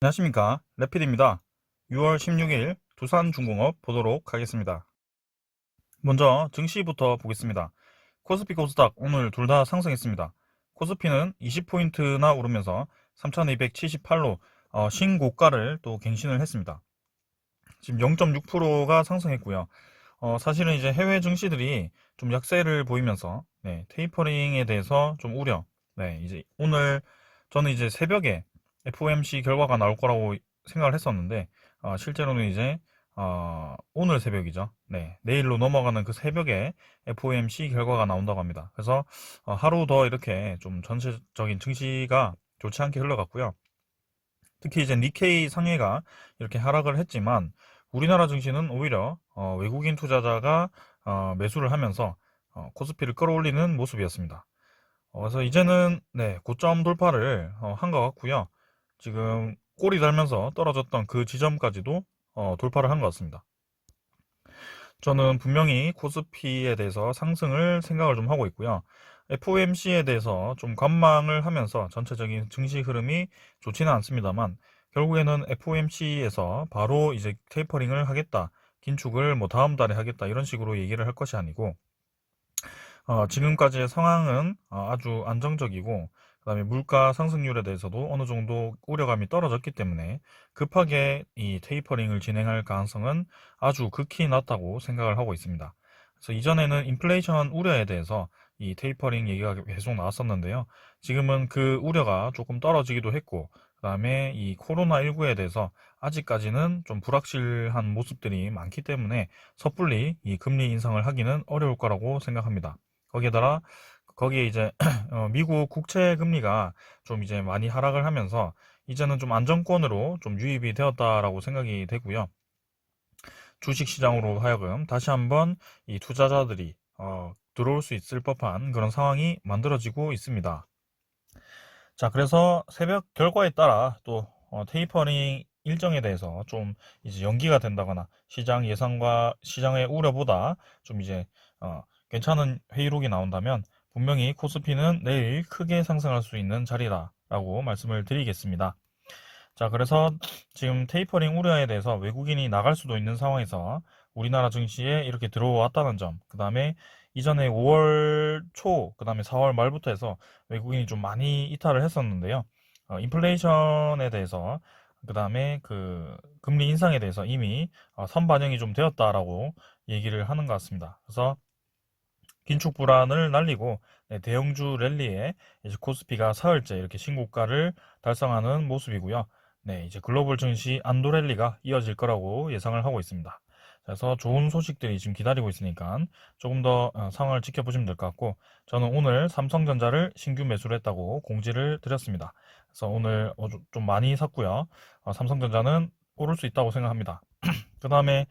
안녕하십니까, 래피드입니다. 6월 16일 두산중공업 보도록 하겠습니다. 먼저 증시부터 보겠습니다. 코스피 코스닥 오늘 둘 다 상승했습니다. 코스피는 20포인트나 오르면서 3278로 신고가를 또 갱신을 했습니다. 지금 0.6%가 상승했고요. 사실은 이제 해외 증시들이 좀 약세를 보이면서 테이퍼링에 대해서 좀 우려. 이제 오늘 저는 이제 새벽에 FOMC 결과가 나올 거라고 생각을 했었는데 실제로는 이제 오늘 새벽이죠. 내일로 넘어가는 그 새벽에 FOMC 결과가 나온다고 합니다. 그래서 하루 더 이렇게 좀 전체적인 증시가 좋지 않게 흘러갔고요. 특히 이제 니케이 상해가 이렇게 하락을 했지만 우리나라 증시는 오히려 외국인 투자자가 매수를 하면서 코스피를 끌어올리는 모습이었습니다. 그래서 이제는 고점 돌파를 한 것 같고요. 지금 꼬리 달면서 떨어졌던 그 지점까지도 돌파를 한 것 같습니다. 저는 분명히 코스피에 대해서 상승을 생각을 좀 하고 있고요. FOMC에 대해서 좀 관망을 하면서 전체적인 증시 흐름이 좋지는 않습니다만 결국에는 FOMC에서 바로 이제 테이퍼링을 하겠다, 긴축을 뭐 다음 달에 하겠다 이런 식으로 얘기를 할 것이 아니고 지금까지의 상황은 아주 안정적이고 그다음에 물가 상승률에 대해서도 어느 정도 우려감이 떨어졌기 때문에 급하게 이 테이퍼링을 진행할 가능성은 아주 극히 낮다고 생각을 하고 있습니다. 그래서 이전에는 인플레이션 우려에 대해서 이 테이퍼링 얘기가 계속 나왔었는데요. 지금은 그 우려가 조금 떨어지기도 했고 그다음에 이 코로나19에 대해서 아직까지는 좀 불확실한 모습들이 많기 때문에 섣불리 이 금리 인상을 하기는 어려울 거라고 생각합니다. 거기에다가 거기에 이제 미국 국채 금리가 좀 이제 많이 하락을 하면서 이제는 좀 안정권으로 좀 유입이 되었다라고 생각이 되고요. 주식 시장으로 하여금 다시 한번 이 투자자들이 들어올 수 있을 법한 그런 상황이 만들어지고 있습니다. 자, 그래서 새벽 결과에 따라 또 테이퍼링 일정에 대해서 좀 이제 연기가 된다거나 시장 예상과 시장의 우려보다 좀 이제 괜찮은 회의록이 나온다면 분명히 코스피는 내일 크게 상승할 수 있는 자리다라고 말씀을 드리겠습니다. 자, 그래서 지금 테이퍼링 우려에 대해서 외국인이 나갈 수도 있는 상황에서 우리나라 증시에 이렇게 들어왔다는 점, 그 다음에 이전에 5월 초, 그 다음에 4월 말부터 해서 외국인이 좀 많이 이탈을 했었는데요. 인플레이션에 대해서, 그 다음에 그 금리 인상에 대해서 이미 선반영이 좀 되었다라고 얘기를 하는 것 같습니다. 그래서 긴축 불안을 날리고 대형주 랠리에 이제 코스피가 사흘째 이렇게 신고가를 달성하는 모습이고요. 이제 글로벌 증시 안도 랠리가 이어질 거라고 예상을 하고 있습니다. 그래서 좋은 소식들이 지금 기다리고 있으니까 조금 더 상황을 지켜보시면 될 것 같고 저는 오늘 삼성전자를 신규 매수를 했다고 공지를 드렸습니다. 그래서 오늘 좀 많이 샀고요. 삼성전자는 오를 수 있다고 생각합니다. 그 다음에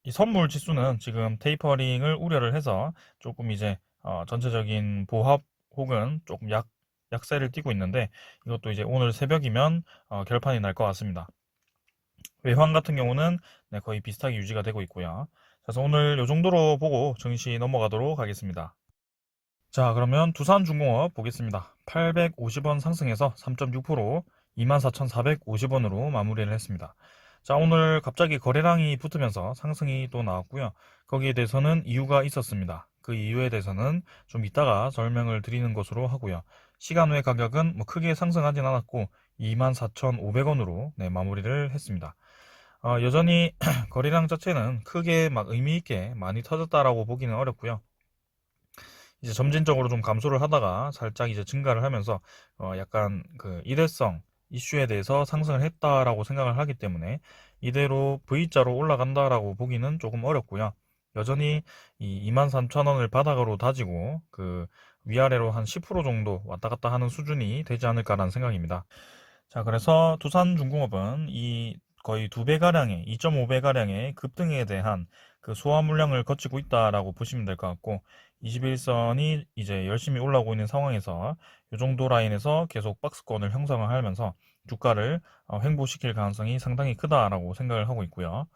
이 선물 지수는 지금 테이퍼링을 우려를 해서 조금 이제 전체적인 보합 혹은 조금 약세를 띠고 있는데 이것도 이제 오늘 새벽이면 결판이 날 것 같습니다. 외환 같은 경우는 거의 비슷하게 유지가 되고 있고요. 그래서 오늘 이 정도로 보고 증시 넘어가도록 하겠습니다. 자, 그러면 두산중공업 보겠습니다. 850원 상승해서 3.6% 24,450원으로 마무리를 했습니다. 자, 오늘 갑자기 거래량이 붙으면서 상승이 또 나왔고요. 거기에 대해서는 이유가 있었습니다. 그 이유에 대해서는 좀 이따가 설명을 드리는 것으로 하고요. 시간 외 가격은 뭐 크게 상승하진 않았고 24,500원으로 마무리를 했습니다. 여전히 거래량 자체는 크게 막 의미 있게 많이 터졌다라고 보기는 어렵고요. 이제 점진적으로 좀 감소를 하다가 살짝 이제 증가를 하면서 약간 그 일회성 이슈에 대해서 상승을 했다라고 생각을 하기 때문에 이대로 V자로 올라간다라고 보기는 조금 어렵고요. 여전히 이 23,000원을 바닥으로 다지고 그 위아래로 한 10% 정도 왔다 갔다 하는 수준이 되지 않을까라는 생각입니다. 자, 그래서 두산중공업은 이 거의 2배가량의, 2.5배가량의 급등에 대한 그 소화 물량을 거치고 있다라고 보시면 될 것 같고, 21선이 이제 열심히 올라오고 있는 상황에서 이 정도 라인에서 계속 박스권을 형성을 하면서 주가를 횡보시킬 가능성이 상당히 크다라고 생각을 하고 있고요.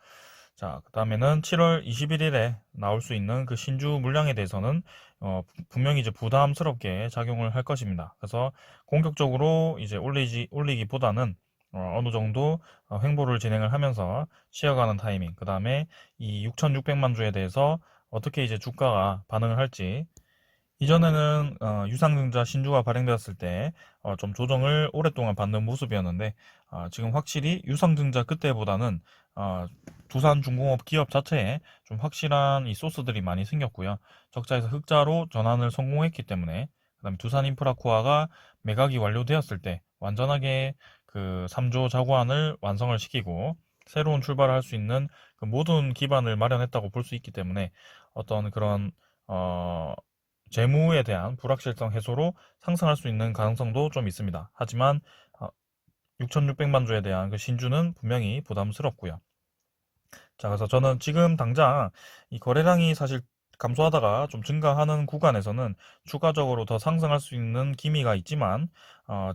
자, 그 다음에는 7월 21일에 나올 수 있는 그 신주 물량에 대해서는 분명히 이제 부담스럽게 작용을 할 것입니다. 그래서 공격적으로 이제 올리기보다는 어느 정도 횡보를 진행을 하면서 쉬어가는 타이밍, 그 다음에 이 6,600만 주에 대해서 어떻게 이제 주가가 반응을 할지. 이전에는 유상증자 신주가 발행되었을 때 좀 조정을 오랫동안 받는 모습이었는데, 지금 확실히 유상증자 그때보다는 두산중공업 기업 자체에 좀 확실한 이 소스들이 많이 생겼고요. 적자에서 흑자로 전환을 성공했기 때문에, 그다음에 두산인프라코아가 매각이 완료되었을 때 완전하게 그 3조 자구안을 완성을 시키고 새로운 출발을 할 수 있는 그 모든 기반을 마련했다고 볼 수 있기 때문에, 어떤 그런 어, 재무에 대한 불확실성 해소로 상승할 수 있는 가능성도 좀 있습니다. 하지만 6,600만 주에 대한 그 신주는 분명히 부담스럽고요. 자, 그래서 저는 지금 당장 이 거래량이 사실 감소하다가 좀 증가하는 구간에서는 추가적으로 더 상승할 수 있는 기미가 있지만,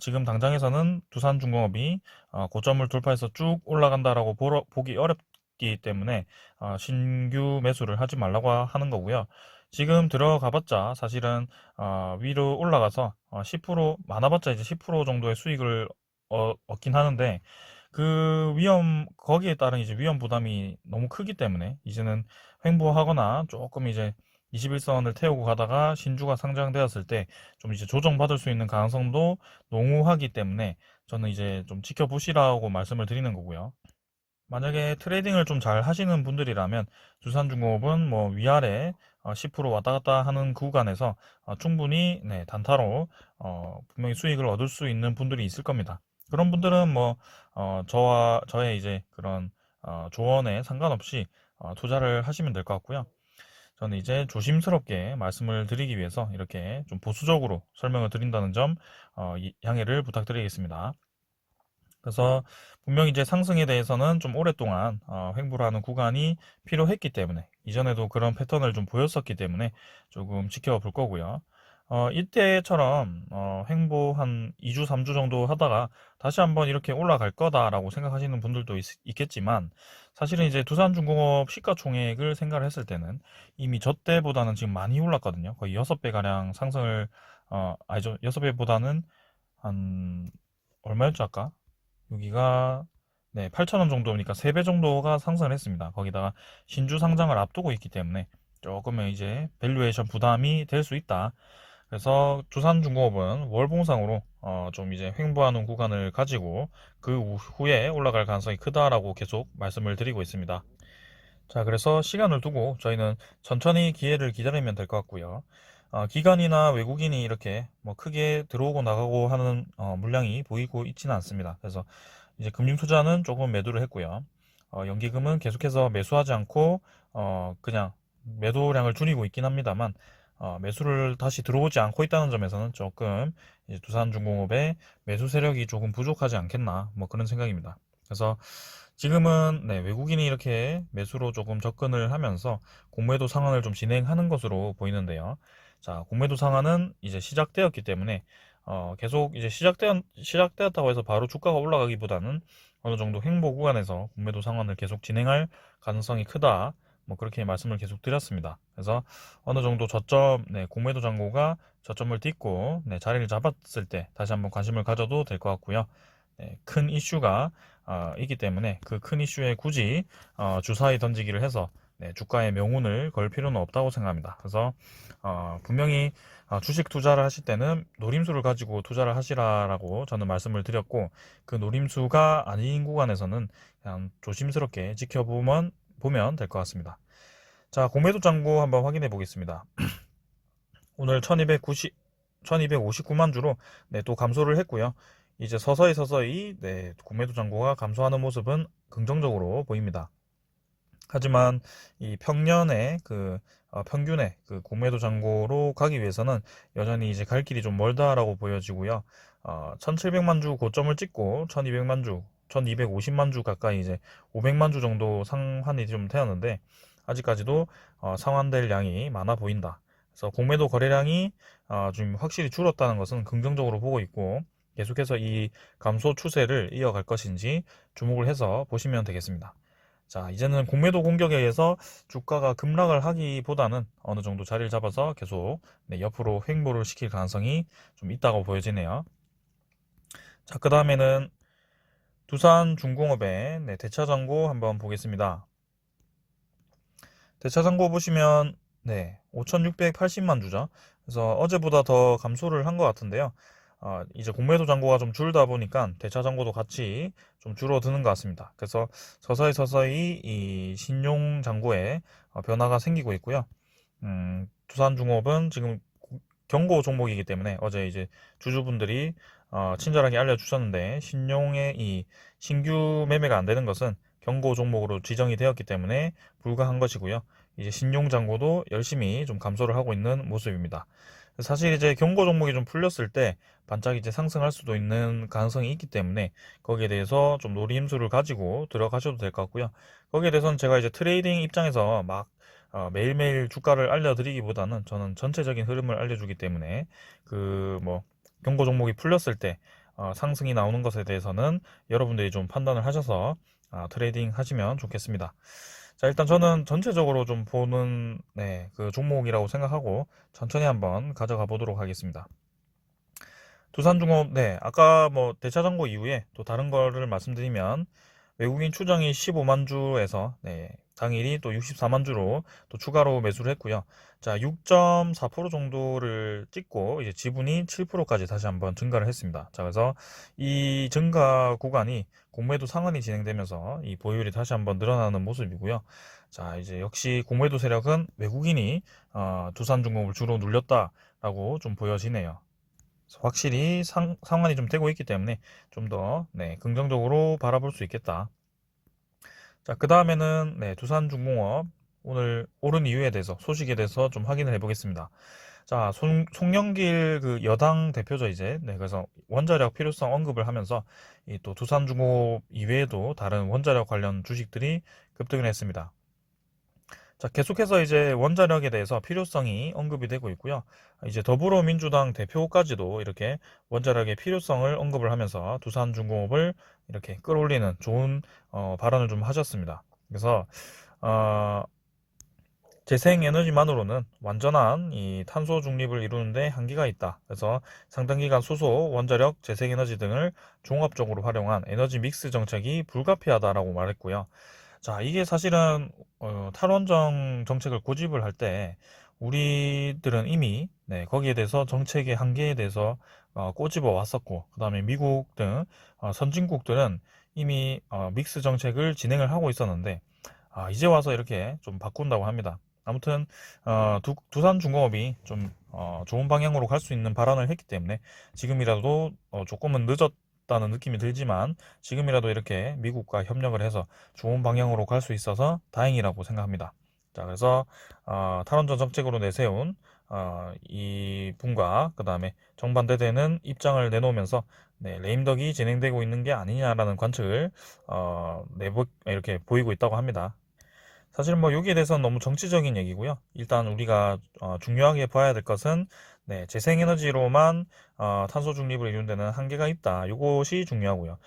지금 당장에서는 두산중공업이 고점을 돌파해서 쭉 올라간다라고 보기 어렵기 때문에 신규 매수를 하지 말라고 하는 거고요. 지금 들어가봤자 사실은 위로 올라가서 10% 많아봤자 이제 10% 정도의 수익을 얻긴 하는데, 거기에 따른 이제 위험 부담이 너무 크기 때문에 이제는 횡보하거나 조금 이제 21선을 태우고 가다가 신주가 상장되었을 때 좀 이제 조정받을 수 있는 가능성도 농후하기 때문에 저는 이제 좀 지켜보시라고 말씀을 드리는 거고요. 만약에 트레이딩을 좀 잘 하시는 분들이라면 두산중공업은 뭐 위아래 10% 왔다 갔다 하는 구간에서 충분히 네, 단타로 분명히 수익을 얻을 수 있는 분들이 있을 겁니다. 그런 분들은 뭐 저의 이제 그런 조언에 상관없이 투자를 하시면 될 것 같고요. 저는 이제 조심스럽게 말씀을 드리기 위해서 이렇게 좀 보수적으로 설명을 드린다는 점 양해를 부탁드리겠습니다. 그래서 분명히 이제 상승에 대해서는 좀 오랫동안 횡보를 하는 구간이 필요했기 때문에, 이전에도 그런 패턴을 좀 보였었기 때문에 조금 지켜볼 거고요. 이때처럼 횡보 한 2주, 3주 정도 하다가 다시 한번 이렇게 올라갈 거다라고 생각하시는 분들도 있겠지만, 사실은 이제 두산중공업 시가총액을 생각을 했을 때는 이미 저 때보다는 지금 많이 올랐거든요. 거의 6배 가량 상승을 아니죠. 6배보다는 한 얼마였죠 아까? 여기가 네, 8,000원 정도니까 3배 정도가 상승을 했습니다. 거기다가 신주 상장을 앞두고 있기 때문에 조금은 이제 밸류에이션 부담이 될 수 있다. 그래서 두산중공업은 월봉상으로 좀 이제 횡보하는 구간을 가지고 그 후에 올라갈 가능성이 크다라고 계속 말씀을 드리고 있습니다. 자, 그래서 시간을 두고 저희는 천천히 기회를 기다리면 될 것 같고요. 기관이나 외국인이 이렇게 뭐 크게 들어오고 나가고 하는 물량이 보이고 있지는 않습니다. 그래서 이제 금융투자는 조금 매도를 했고요. 연기금은 계속해서 매수하지 않고 그냥 매도량을 줄이고 있긴 합니다만, 매수를 다시 들어오지 않고 있다는 점에서는 조금 이제 두산중공업의 매수 세력이 조금 부족하지 않겠나, 뭐 그런 생각입니다. 그래서 지금은 네, 외국인이 이렇게 매수로 조금 접근을 하면서 공매도 상환을 좀 진행하는 것으로 보이는데요. 자, 공매도 상환은 이제 시작되었기 때문에 계속 이제 시작되었다고 해서 바로 주가가 올라가기보다는 어느 정도 횡보 구간에서 공매도 상환을 계속 진행할 가능성이 크다. 뭐 그렇게 말씀을 계속 드렸습니다. 그래서 어느 정도 저점, 네, 공매도 잔고가 저점을 딛고 네, 자리를 잡았을 때 다시 한번 관심을 가져도 될 것 같고요. 네, 큰 이슈가 있기 때문에 그 큰 이슈에 굳이 주사위 던지기를 해서 네, 주가에 명운을 걸 필요는 없다고 생각합니다. 그래서 분명히 주식 투자를 하실 때는 노림수를 가지고 투자를 하시라라고 저는 말씀을 드렸고, 그 노림수가 아닌 구간에서는 그냥 조심스럽게 보면 될 것 같습니다. 자, 공매도 잔고 한번 확인해 보겠습니다. 오늘 1259만 주로 네, 또 감소를 했고요. 이제 서서히 네, 공매도 잔고가 감소하는 모습은 긍정적으로 보입니다. 하지만 이 평년의 평균의 그 공매도 잔고로 가기 위해서는 여전히 이제 갈 길이 좀 멀다라고 보여지고요. 1700만 주 고점을 찍고 1200만 주, 1250만 주 가까이 이제 500만 주 정도 상환이 좀 되었는데, 아직까지도 상환될 양이 많아 보인다. 그래서 공매도 거래량이 좀 확실히 줄었다는 것은 긍정적으로 보고 있고, 계속해서 이 감소 추세를 이어갈 것인지 주목을 해서 보시면 되겠습니다. 자, 이제는 공매도 공격에 의해서 주가가 급락을 하기보다는 어느 정도 자리를 잡아서 계속 옆으로 횡보를 시킬 가능성이 좀 있다고 보여지네요. 자, 그 다음에는 두산중공업의 대차장고 한번 보겠습니다. 대차장고 보시면 5,680만 주죠. 그래서 어제보다 더 감소를 한 것 같은데요. 이제 공매도 잔고가 좀 줄다 보니까 대차 잔고도 같이 좀 줄어드는 것 같습니다. 그래서 서서히 이 신용 잔고에 변화가 생기고 있고요. 두산중공업은 지금 경고 종목이기 때문에 어제 이제 주주분들이 친절하게 알려주셨는데 신용의 이 신규 매매가 안 되는 것은 경고 종목으로 지정이 되었기 때문에 불가한 것이고요. 이제 신용 잔고도 열심히 좀 감소를 하고 있는 모습입니다. 사실 이제 경고 종목이 좀 풀렸을 때 반짝 이제 상승할 수도 있는 가능성이 있기 때문에 거기에 대해서 좀 노림수를 가지고 들어가셔도 될 것 같고요. 거기에 대해서는 제가 이제 트레이딩 입장에서 막 매일매일 주가를 알려드리기보다는 저는 전체적인 흐름을 알려주기 때문에 그 뭐 경고 종목이 풀렸을 때 상승이 나오는 것에 대해서는 여러분들이 좀 판단을 하셔서 트레이딩 하시면 좋겠습니다. 자, 일단 저는 전체적으로 좀 보는 그 종목이라고 생각하고 천천히 한번 가져가 보도록 하겠습니다. 두산중업, 아까 뭐 대차장고 이후에 또 다른 거를 말씀드리면 외국인 추정이 15만 주에서 당일이 또 64만 주로 또 추가로 매수를 했고요. 자, 6.4% 정도를 찍고 이제 지분이 7%까지 다시 한번 증가를 했습니다. 자, 그래서 이 증가 구간이 공매도 상한이 진행되면서 이 보유율이 다시 한번 늘어나는 모습이고요. 자, 이제 역시 공매도 세력은 외국인이 두산중공업을 주로 눌렸다라고 좀 보여지네요. 확실히 상환이 좀 되고 있기 때문에 좀 더 긍정적으로 바라볼 수 있겠다. 자, 그 다음에는 두산중공업 오늘 오른 이유에 대해서 소식에 대해서 좀 확인을 해보겠습니다. 자, 송영길 그 여당 대표죠 이제. 그래서 원자력 필요성 언급을 하면서 이 또 두산중공업 이외에도 다른 원자력 관련 주식들이 급등을 했습니다. 자, 계속해서 이제 원자력에 대해서 필요성이 언급이 되고 있고요. 이제 더불어민주당 대표까지도 이렇게 원자력의 필요성을 언급을 하면서 두산중공업을 이렇게 끌어올리는 좋은 발언을 좀 하셨습니다. 그래서 어, 재생에너지만으로는 완전한 이 탄소 중립을 이루는데 한계가 있다. 그래서 상당기간 수소, 원자력, 재생에너지 등을 종합적으로 활용한 에너지 믹스 정책이 불가피하다라고 말했고요. 자, 이게 사실은 탈원전 정책을 고집을 할 때 우리들은 이미 거기에 대해서 정책의 한계에 대해서 꼬집어 왔었고, 그 다음에 미국 등 선진국들은 이미 믹스 정책을 진행을 하고 있었는데 이제 와서 이렇게 좀 바꾼다고 합니다. 아무튼 두산중공업이 좀 좋은 방향으로 갈 수 있는 발언을 했기 때문에 지금이라도 조금은 늦었다는 느낌이 들지만 지금이라도 이렇게 미국과 협력을 해서 좋은 방향으로 갈 수 있어서 다행이라고 생각합니다. 자, 그래서 탈원전 정책으로 내세운 이 분과 그 다음에 정반대되는 입장을 내놓으면서 레임덕이 진행되고 있는 게 아니냐라는 관측을 이렇게 보이고 있다고 합니다. 사실 뭐 여기에 대해서는 너무 정치적인 얘기고요. 일단 우리가 중요하게 봐야 될 것은 재생에너지로만 탄소 중립을 이룬 데는 한계가 있다. 이것이 중요하고요.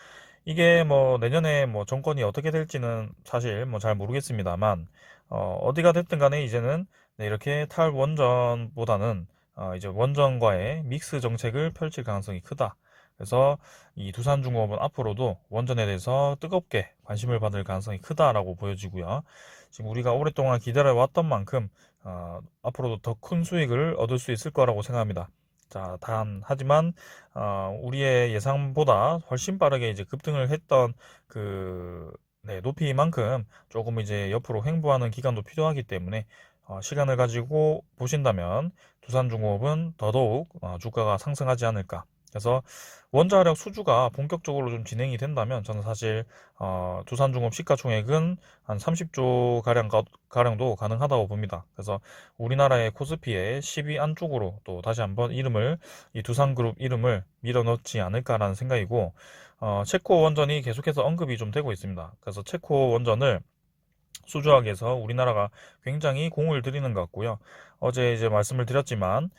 이게 뭐 내년에 뭐 정권이 어떻게 될지는 사실 뭐 잘 모르겠습니다만 어디가 됐든 간에 이제는 이렇게 탈원전보다는 이제 원전과의 믹스 정책을 펼칠 가능성이 크다. 그래서 이 두산중공업은 앞으로도 원전에 대해서 뜨겁게 관심을 받을 가능성이 크다라고 보여지고요. 지금 우리가 오랫동안 기다려왔던 만큼 앞으로도 더 큰 수익을 얻을 수 있을 거라고 생각합니다. 자, 하지만 우리의 예상보다 훨씬 빠르게 이제 급등을 했던 그 높이만큼 조금 이제 옆으로 횡보하는 기간도 필요하기 때문에 시간을 가지고 보신다면 두산중공업은 더더욱 주가가 상승하지 않을까. 그래서 원자력 수주가 본격적으로 좀 진행이 된다면 저는 사실 두산중업 시가총액은 한 30조 가량도 가능하다고 봅니다. 그래서 우리나라의 코스피의 10위 안쪽으로 또 다시 한번 이 두산그룹 이름을 밀어넣지 않을까라는 생각이고 체코 원전이 계속해서 언급이 좀 되고 있습니다. 그래서 체코 원전을 수주하기 위해서 우리나라가 굉장히 공을 들이는 것 같고요. 어제 이제 말씀을 드렸지만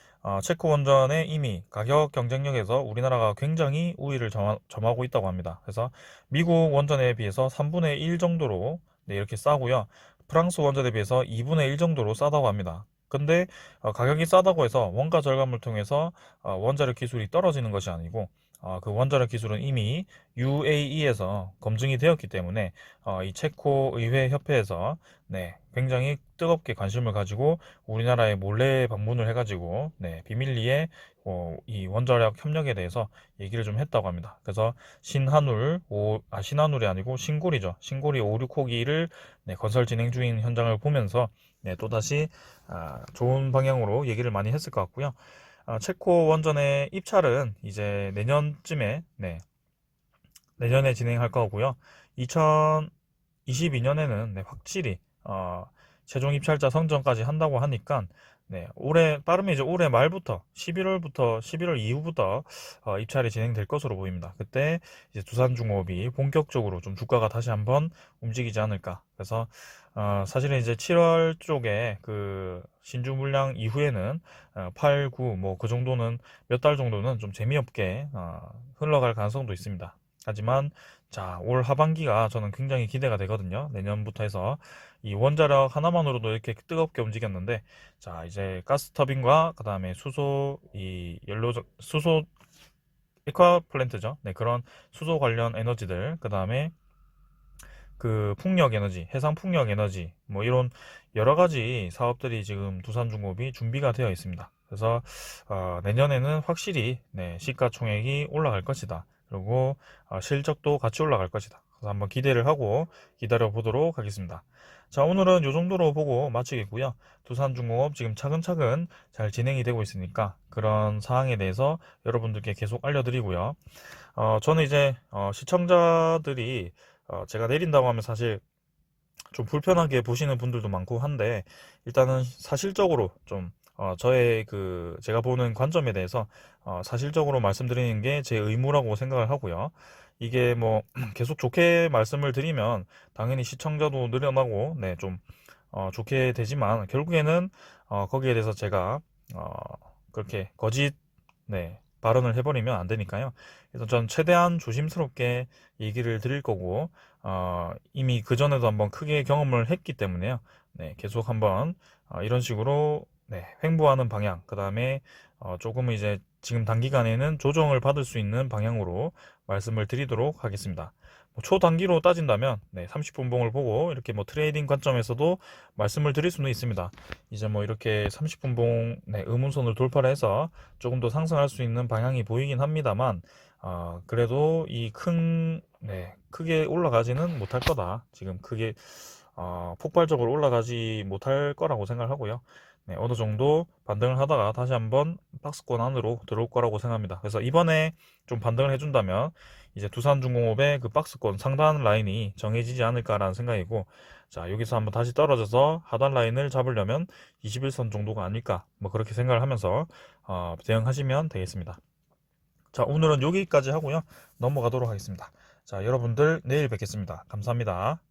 체코 원전에 이미 가격 경쟁력에서 우리나라가 굉장히 우위를 점하고 있다고 합니다. 그래서 미국 원전에 비해서 3분의 1 정도로 네, 이렇게 싸고요. 프랑스 원자에 비해서 2분의 1 정도로 싸다고 합니다. 근데 가격이 싸다고 해서 원가 절감을 통해서 원자력 기술이 떨어지는 것이 아니고 그 원자력 기술은 이미 UAE에서 검증이 되었기 때문에 이 체코 의회 협회에서 네, 굉장히 뜨겁게 관심을 가지고 우리나라에 몰래 방문을 해가지고 네, 비밀리에 이 원자력 협력에 대해서 얘기를 좀 했다고 합니다. 그래서 신한울이 아니고 신고리죠. 신고리 5, 6호기를 네, 건설 진행 중인 현장을 보면서 네, 또다시 좋은 방향으로 얘기를 많이 했을 것 같고요. 체코 원전의 입찰은 이제 내년쯤에 네, 내년에 진행할 거고요. 2022년에는 네, 확실히 최종 입찰자 선정까지 한다고 하니까 네, 올해 빠르면 이제 올해 말부터 11월 이후부터 입찰이 진행될 것으로 보입니다. 그때 이제 두산중공업이 본격적으로 좀 주가가 다시 한번 움직이지 않을까. 그래서 사실은 이제 7월 쪽에 그 신주 물량 이후에는 8, 9 뭐 그 정도는 몇 달 정도는 좀 재미없게 흘러갈 가능성도 있습니다. 하지만 자, 올 하반기가 저는 굉장히 기대가 되거든요. 내년부터 해서 이 원자력 하나만으로도 이렇게 뜨겁게 움직였는데 자, 이제 가스터빈과 그다음에 수소 액화 플랜트죠. 네, 그런 수소 관련 에너지들, 그다음에 그 풍력 에너지, 해상 풍력 에너지, 뭐 이런 여러 가지 사업들이 지금 두산중공업이 준비가 되어 있습니다. 그래서 내년에는 확실히 네, 시가총액이 올라갈 것이다. 그리고 실적도 같이 올라갈 것이다. 그래서 한번 기대를 하고 기다려 보도록 하겠습니다. 자, 오늘은 이 정도로 보고 마치겠고요. 두산중공업 지금 차근차근 잘 진행이 되고 있으니까 그런 사항에 대해서 여러분들께 계속 알려드리고요. 저는 이제 시청자들이 제가 내린다고 하면 사실 좀 불편하게 보시는 분들도 많고 한데 일단은 사실적으로 좀 저의 그 제가 보는 관점에 대해서 사실적으로 말씀드리는 게 제 의무라고 생각을 하고요. 이게 뭐 계속 좋게 말씀을 드리면 당연히 시청자도 늘어나고 네, 좀 좋게 되지만 결국에는 거기에 대해서 제가 그렇게 거짓 네, 발언을 해버리면 안 되니까요. 그래서 전 최대한 조심스럽게 얘기를 드릴 거고, 이미 그전에도 한번 크게 경험을 했기 때문에요. 네, 계속 한번 이런 식으로 네, 횡보하는 방향, 그 다음에 조금은 이제 지금 단기간에는 조정을 받을 수 있는 방향으로 말씀을 드리도록 하겠습니다. 뭐 초단기로 따진다면 네, 30분 봉을 보고 이렇게 뭐 트레이딩 관점에서도 말씀을 드릴 수는 있습니다. 이제 뭐 이렇게 30분 봉 네, 의문선을 돌파를 해서 조금 더 상승할 수 있는 방향이 보이긴 합니다만 그래도 네, 크게 올라가지는 못할 거다. 지금 크게 폭발적으로 올라가지 못할 거라고 생각하고요. 네, 어느 정도 반등을 하다가 다시 한번 박스권 안으로 들어올 거라고 생각합니다. 그래서 이번에 좀 반등을 해준다면 이제 두산중공업의 그 박스권 상단 라인이 정해지지 않을까라는 생각이고, 자, 여기서 한번 다시 떨어져서 하단 라인을 잡으려면 21선 정도가 아닐까, 뭐 그렇게 생각을 하면서 대응하시면 되겠습니다. 자, 오늘은 여기까지 하고요. 넘어가도록 하겠습니다. 자, 여러분들 내일 뵙겠습니다. 감사합니다.